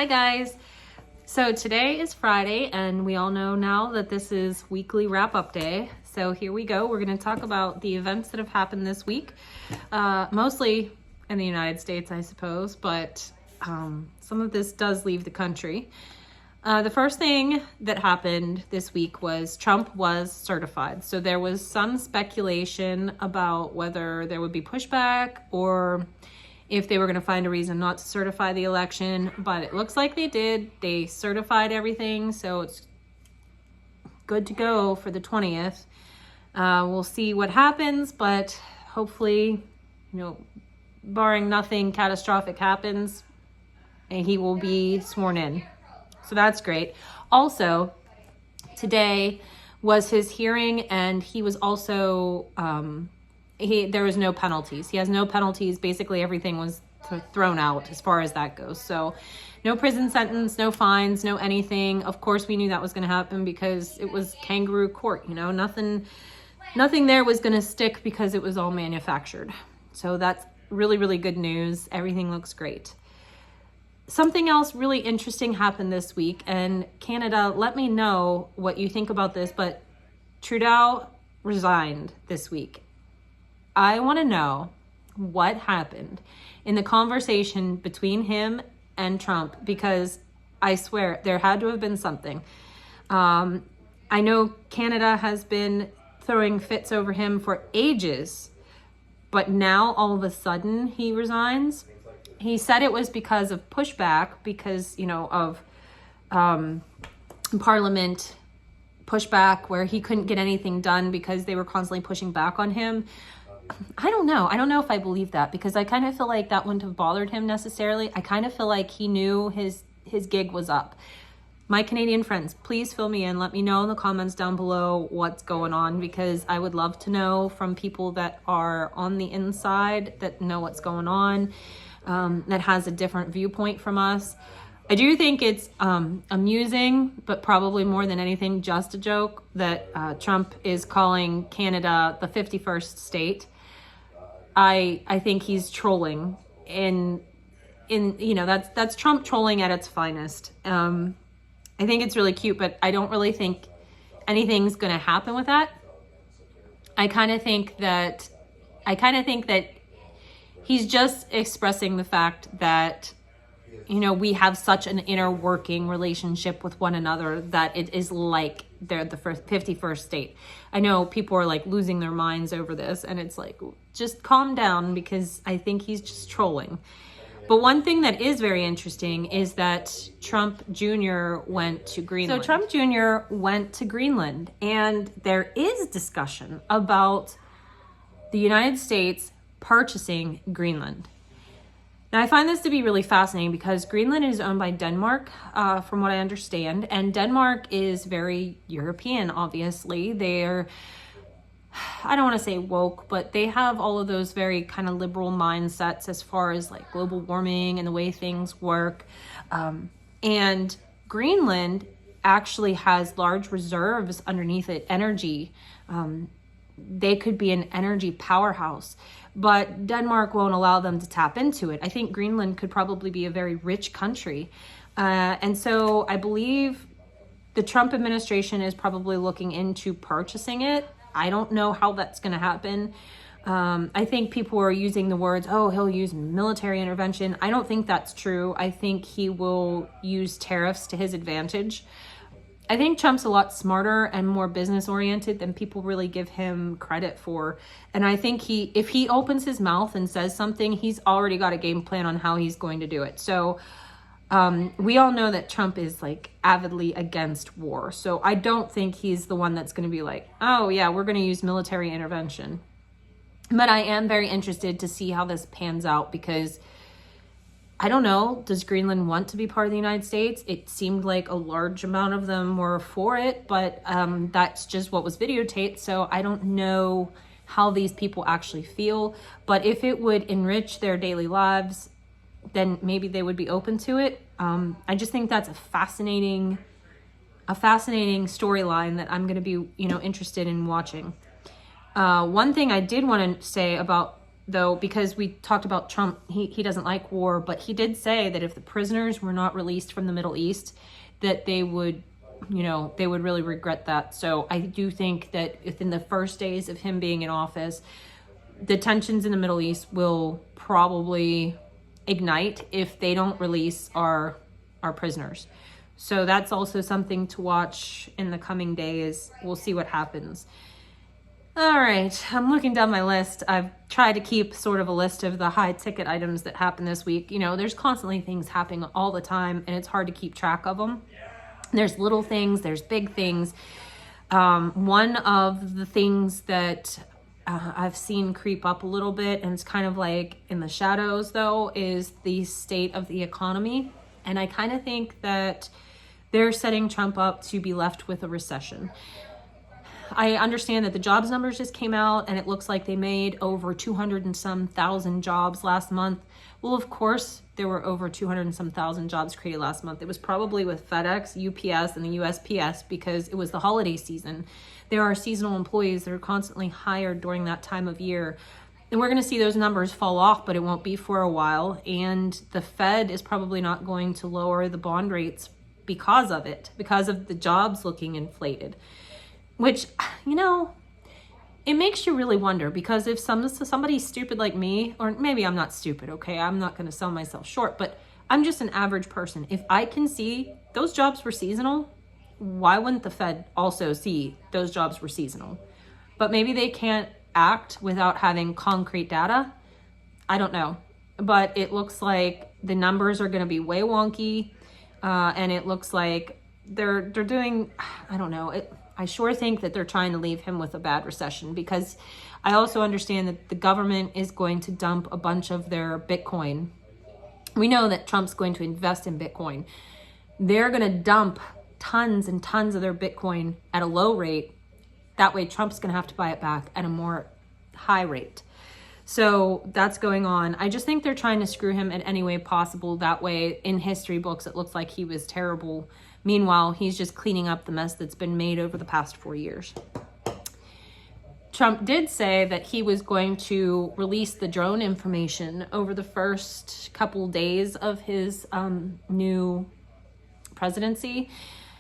Hi guys. So today is Friday and we all know now that this is weekly wrap-up day. So here we go. We're going to talk about the events that have happened this week, mostly in the United States, I suppose, but some of this does leave the country. The first thing that happened this week was Trump was certified. So there was some speculation about whether there would be pushback or if they were going to find a reason not to certify the election, but it looks like they did. They certified everything, so it's good to go for the 20th. We'll see what happens, but hopefully, barring nothing catastrophic happens, and he will be sworn in. So that's great. Also, today was his hearing, and he was also there was no penalties. He has no penalties. Basically, everything was thrown out as far as that goes. So no prison sentence, no fines, no anything. Of course, we knew that was going to happen because it was kangaroo court. Nothing there was going to stick because it was all manufactured. So that's really, really good news. Everything looks great. Something else really interesting happened this week, and Canada, let me know what you think about this, but Trudeau resigned this week. I want to know what happened in the conversation between him and Trump, because I swear there had to have been something. I know Canada has been throwing fits over him for ages, but now all of a sudden he resigns. He said it was because of pushback, because, of Parliament pushback where he couldn't get anything done because they were constantly pushing back on him. I don't know. I don't know if I believe that, because I kind of feel like that wouldn't have bothered him necessarily. I kind of feel like he knew his gig was up. My Canadian friends, please fill me in. Let me know in the comments down below what's going on, because I would love to know from people that are on the inside, that know what's going on, that has a different viewpoint from us. I do think it's amusing, but probably more than anything, just a joke, that Trump is calling Canada the 51st state. I think he's trolling, that's Trump trolling at its finest. I think it's really cute, but I don't really think anything's going to happen with that. I kind of think that he's just expressing the fact that, we have such an inner working relationship with one another that it is like they're the 51st state. I know people are like losing their minds over this, and it's like, just calm down, because I think he's just trolling. But one thing that is very interesting is that Trump Jr. went to Greenland. So Trump Jr. went to Greenland, and there is discussion about the United States purchasing Greenland. Now, I find this to be really fascinating because Greenland is owned by Denmark, from what I understand, and Denmark is very European, obviously. They're, I don't want to say woke, but they have all of those very kind of liberal mindsets as far as like global warming and the way things work. And Greenland actually has large reserves underneath it, energy. They could be an energy powerhouse, but Denmark won't allow them to tap into it. I think Greenland could probably be a very rich country. And so I believe the Trump administration is probably looking into purchasing it. I don't know how that's going to happen. I think people are using the words, he'll use military intervention. I don't think that's true. I think he will use tariffs to his advantage. I think Trump's a lot smarter and more business oriented than people really give him credit for. And I think if he opens his mouth and says something, he's already got a game plan on how he's going to do it. So we all know that Trump is like avidly against war. So I don't think he's the one that's going to be like, oh yeah, we're going to use military intervention. But I am very interested to see how this pans out, because I don't know, does Greenland want to be part of the United States? It seemed like a large amount of them were for it, but that's just what was videotaped. So I don't know how these people actually feel. But if it would enrich their daily lives, then maybe they would be open to it. I just think that's a fascinating storyline that I'm going to be, interested in watching. One thing I did want to say about though, because we talked about Trump, he doesn't like war, but he did say that if the prisoners were not released from the Middle East, that they would, they would really regret that. So I do think that within the first days of him being in office, the tensions in the Middle East will probably ignite if they don't release our prisoners. So that's also something to watch in the coming days. We'll see what happens. All right, I'm looking down my list. I've tried to keep sort of a list of the high ticket items that happen this week. There's constantly things happening all the time, and it's hard to keep track of them. There's little things, there's big things. One of the things that I've seen creep up a little bit, and it's kind of like in the shadows though, is the state of the economy. And I kind of think that they're setting Trump up to be left with a recession. I understand that the jobs numbers just came out, and it looks like they made over 200 and some thousand jobs last month. Well, of course, there were over 200 and some thousand jobs created last month. It was probably with FedEx, UPS, and the USPS because it was the holiday season. There are seasonal employees that are constantly hired during that time of year. And we're going to see those numbers fall off, but it won't be for a while. And the Fed is probably not going to lower the bond rates because of it, because of the jobs looking inflated. Which, it makes you really wonder, because if somebody stupid like me, or maybe I'm not stupid, okay, I'm not going to sell myself short, but I'm just an average person. If I can see those jobs were seasonal, why wouldn't the Fed also see those jobs were seasonal? But maybe they can't act without having concrete data. I don't know. But it looks like the numbers are going to be way wonky, and it looks like they're doing, I don't know, I sure think that they're trying to leave him with a bad recession, because I also understand that the government is going to dump a bunch of their Bitcoin. We know that Trump's going to invest in Bitcoin. They're going to dump tons and tons of their Bitcoin at a low rate. That way Trump's going to have to buy it back at a more high rate. So that's going on. I just think they're trying to screw him in any way possible. That way, in history books, it looks like he was terrible. Meanwhile, he's just cleaning up the mess that's been made over the past 4 years. Trump did say that he was going to release the drone information over the first couple days of his new presidency.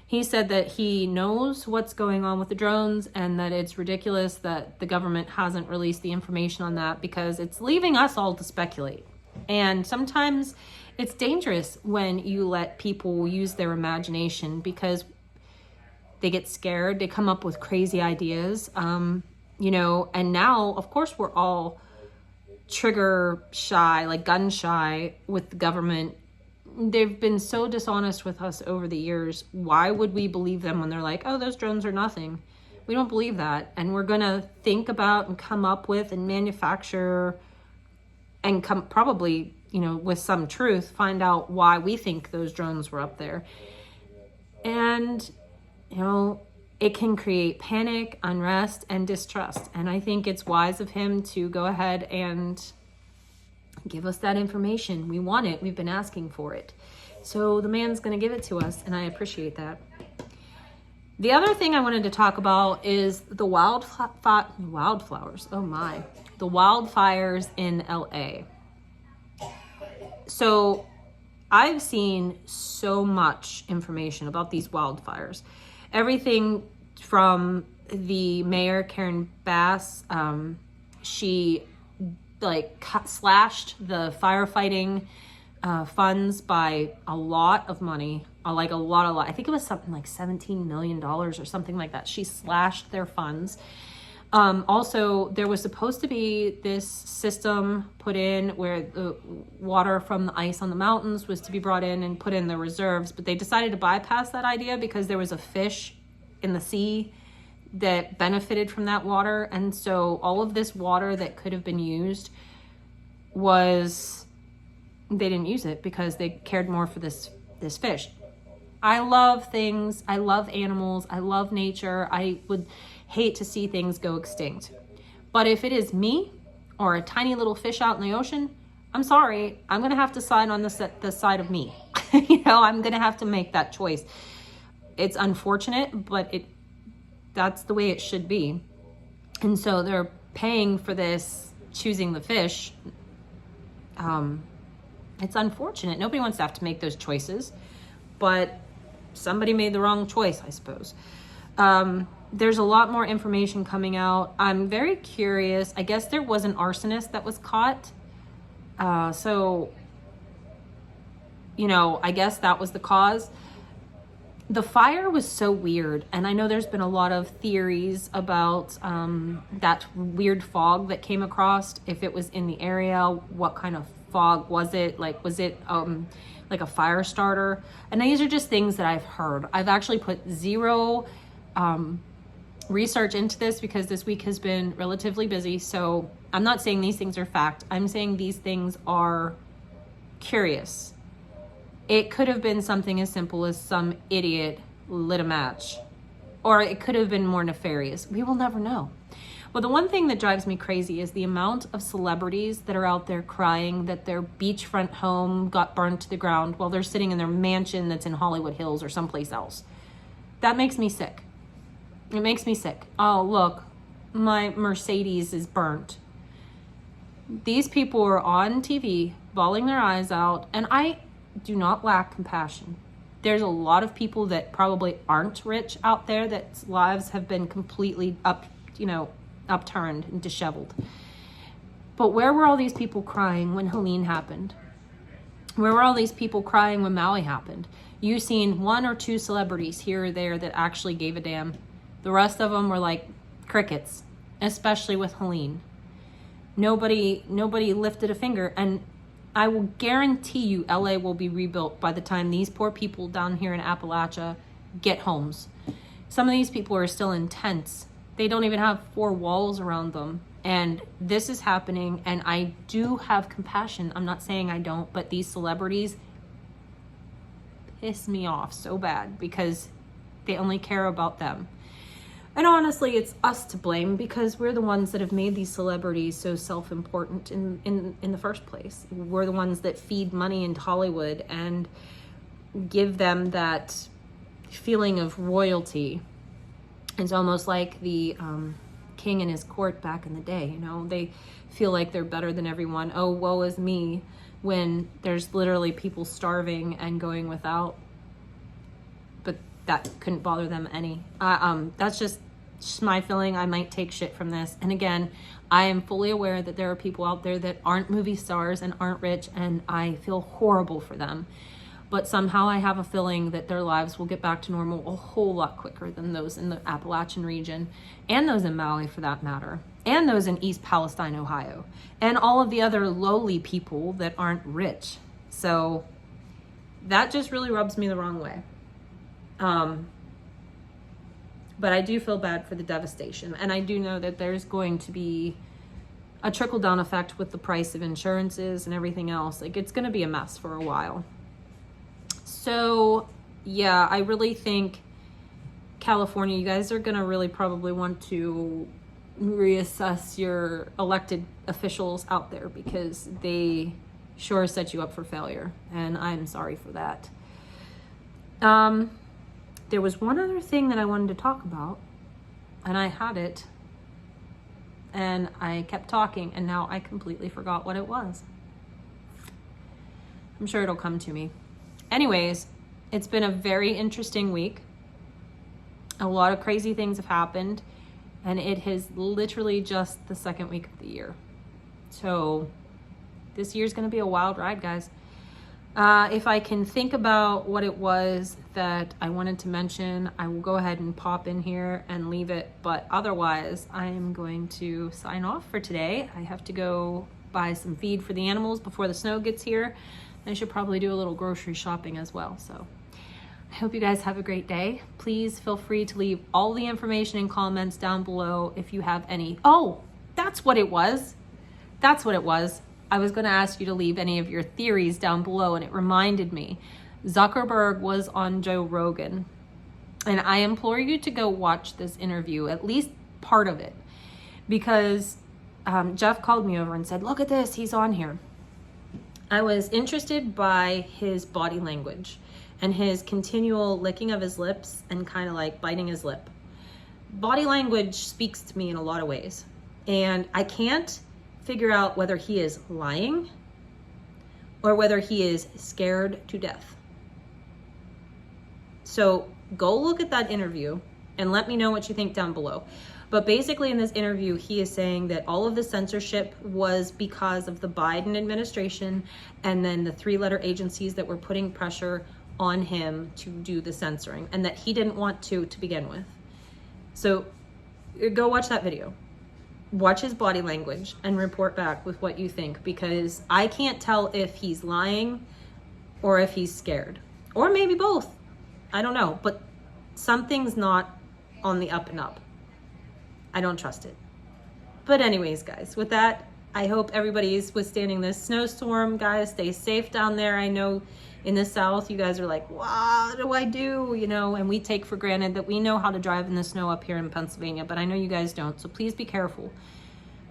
He said that he knows what's going on with the drones, and that it's ridiculous that the government hasn't released the information on that, because it's leaving us all to speculate. And sometimes it's dangerous when you let people use their imagination, because they get scared, they come up with crazy ideas, and now, of course, we're all trigger shy, like gun shy with the government. They've been so dishonest with us over the years. Why would we believe them when they're like, oh, those drones are nothing? We don't believe that. And we're going to think about and come up with and manufacture and probably, with some truth, find out why we think those drones were up there. And, it can create panic, unrest, and distrust. And I think it's wise of him to go ahead and give us that information. We want it. We've been asking for it. So the man's going to give it to us, and I appreciate that. The other thing I wanted to talk about is the wildflowers. Oh my. The wildfires in LA. So I've seen so much information about these wildfires. Everything from the mayor, Karen Bass, she slashed the firefighting funds by a lot of money, a lot. I think it was something like $17 million or something like that. She slashed their funds. Also, there was supposed to be this system put in where the water from the ice on the mountains was to be brought in and put in the reserves, but they decided to bypass that idea because there was a fish in the sea that benefited from that water. And so all of this water that could have been used they didn't use it because they cared more for this fish. I love things. I love animals. I love nature. I would hate to see things go extinct. But if it is me or a tiny little fish out in the ocean, I'm sorry, I'm going to have to side on the side of me. I'm going to have to make that choice. It's unfortunate, but that's the way it should be. And so they're paying for this choosing the fish, it's unfortunate. Nobody wants to have to make those choices, but somebody made the wrong choice, I suppose. There's a lot more information coming out. I'm very curious. I guess there was an arsonist that was caught. So, you know, I guess that was the cause. The fire was so weird. And I know there's been a lot of theories about that weird fog that came across. If it was in the area, what kind of fog was it? Like, was it like a fire starter? And these are just things that I've heard. I've actually put zero research into this because this week has been relatively busy. So I'm not saying these things are fact. I'm saying these things are curious. It could have been something as simple as some idiot lit a match, or it could have been more nefarious. We will never know. Well, the one thing that drives me crazy is the amount of celebrities that are out there crying that their beachfront home got burned to the ground while they're sitting in their mansion that's in Hollywood Hills or someplace else. That makes me sick. It makes me sick. Oh, look, my Mercedes is burnt. These people are on TV bawling their eyes out, and I do not lack compassion. There's a lot of people that probably aren't rich out there that lives have been completely upturned and disheveled. But where were all these people crying when Helene happened? Where were all these people crying when Maui happened? You've seen one or two celebrities here or there that actually gave a damn. The rest of them were like crickets, especially with Helene. Nobody lifted a finger, and I will guarantee you LA will be rebuilt by the time these poor people down here in Appalachia get homes. Some of these people are still in tents. They don't even have 4 walls around them. And this is happening, and I do have compassion. I'm not saying I don't, but these celebrities piss me off so bad because they only care about them. And honestly, it's us to blame because we're the ones that have made these celebrities so self-important in the first place. We're the ones that feed money into Hollywood and give them that feeling of royalty. It's almost like the king and his court back in the day, you know? They feel like they're better than everyone. Oh, woe is me, when there's literally people starving and going without. But that couldn't bother them any. That's just my feeling. I might take shit from this. And again, I am fully aware that there are people out there that aren't movie stars and aren't rich, and I feel horrible for them. But somehow I have a feeling that their lives will get back to normal a whole lot quicker than those in the Appalachian region, and those in Maui for that matter, and those in East Palestine, Ohio, and all of the other lowly people that aren't rich. So that just really rubs me the wrong way. But I do feel bad for the devastation. And I do know that there's going to be a trickle-down effect with the price of insurances and everything else. Like, it's going to be a mess for a while. So, yeah, I really think California, you guys are going to really probably want to reassess your elected officials out there because they sure set you up for failure. And I'm sorry for that. There was one other thing that I wanted to talk about, and I had it, and I kept talking, and now I completely forgot what it was. I'm sure it'll come to me. Anyways, it's been a very interesting week. A lot of crazy things have happened, and it is literally just the second week of the year. So this year's going to be a wild ride, guys. If I can think about what it was that I wanted to mention, I will go ahead and pop in here and leave it. But otherwise, I am going to sign off for today. I have to go buy some feed for the animals before the snow gets here. I should probably do a little grocery shopping as well. So I hope you guys have a great day. Please feel free to leave all the information and comments down below if you have any. Oh, that's what it was. That's what it was. I was going to ask you to leave any of your theories down below, and it reminded me. Zuckerberg was on Joe Rogan, and I implore you to go watch this interview, at least part of it, because Jeff called me over and said, look at this, he's on here. I was interested by his body language and his continual licking of his lips and kind of like biting his lip. Body language speaks to me in a lot of ways, and I can't figure out whether he is lying or whether he is scared to death. So go look at that interview and let me know what you think down below. But basically in this interview, he is saying that all of the censorship was because of the Biden administration and then the 3-letter agencies that were putting pressure on him to do the censoring, and that he didn't want to begin with. So go watch that video. Watch his body language and report back with what you think, because I can't tell if he's lying or if he's scared, or maybe both. I don't know, but something's not on the up and up. I don't trust it. But anyways, guys, with that, I hope everybody's withstanding this snowstorm. Guys, stay safe down there. I know in the South, you guys are like, what do I do? You know, and we take for granted that we know how to drive in the snow up here in Pennsylvania, but I know you guys don't. So please be careful.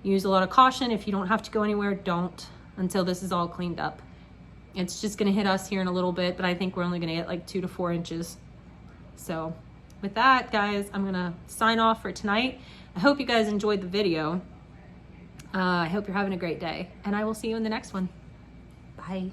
Use a lot of caution. If you don't have to go anywhere, don't, until this is all cleaned up. It's just gonna hit us here in a little bit, but I think we're only gonna get like 2 to 4 inches. So with that, guys, I'm gonna sign off for tonight. I hope you guys enjoyed the video. I hope you're having a great day, and I will see you in the next one. Bye.